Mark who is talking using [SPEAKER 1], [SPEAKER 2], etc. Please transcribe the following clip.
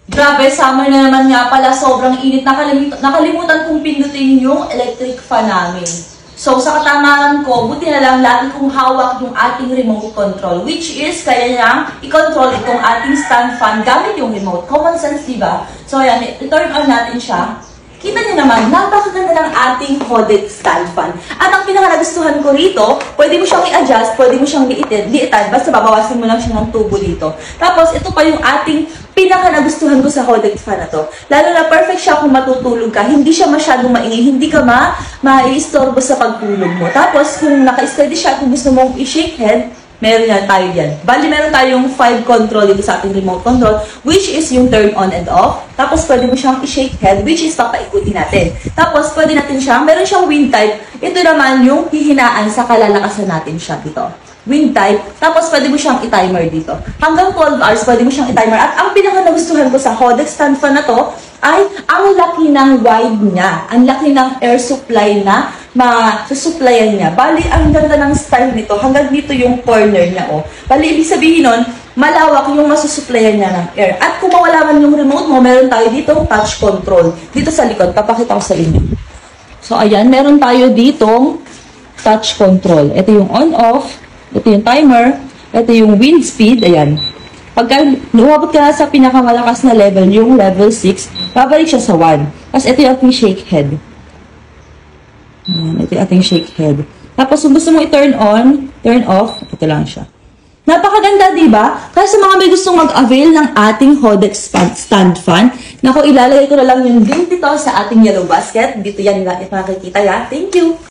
[SPEAKER 1] Grabe, summer na naman nga pala, sobrang init. Nakalimutan kong pindutin yung electric fan namin. So, sa katamaran ko, buti na lang lagi kong hawak yung ating remote control, which is kaya niyang i-control itong ating stand fan gamit yung remote. Common sense, diba? So, ayan, i-turn on natin siya. Kita niyo naman, napakaganda ng ating Hodec stand fan. At ang pinakanagustuhan ko rito, pwede mo siyang i-adjust, pwede mo siyang liitan, basta babawasan mo lang siya ng tubo dito. Tapos, ito pa yung ating pinakanagustuhan ko sa Hodec fan na to. Lalo na perfect siya kung matutulog ka, hindi siya masyadong maingay, hindi ka ma-istorbo sa pagtulog mo. Tapos, kung naka-steady siya, kung gusto mong i-shake head, meron yan tayo dyan. Bali, meron tayong 5 control dito sa ating remote control, which is yung turn on and off. Tapos, pwede mo siyang i-shake head, which is papaikutin natin. Tapos, pwede natin siyang, meron siyang wind type. Ito naman yung hihinaan sa kalalakasan natin siya dito. Wind type. Tapos, pwede mo siyang i-timer dito. Hanggang 12 hours, pwede mo siyang i-timer. At ang pinaka-nagustuhan ko sa Hodec stand fan na to, ay ang laki ng wide niya. Ang laki ng air supply na masusupplyan niya. Bali, ang ganda ng style nito. Hanggang dito yung corner niya, oh. Bali, ibig sabihin nun, malawak yung masusupplyan niya ng air. At kung mawala man yung remote mo, meron tayo ditong touch control. Dito sa likod, papakita ko sa inyo. So, ayan, meron tayo ditong touch control. Ito yung on-off, ito yung timer, ito yung wind speed, ayan. Pagka lumabot ka na sa pinakamalakas na level, yung level 6, babalik siya sa 1. Tapos, ito yung ating shake head. Ito yung ating shake head. Tapos, kung gusto mo i-turn on, turn off, ito lang siya. Napakaganda, diba? Kaya sa mga may gustong mag-avail ng ating Hodec stand fan, naku, ilalagay ko na lang yung link dito sa ating yellow basket. Dito yan makikita ya. Thank you!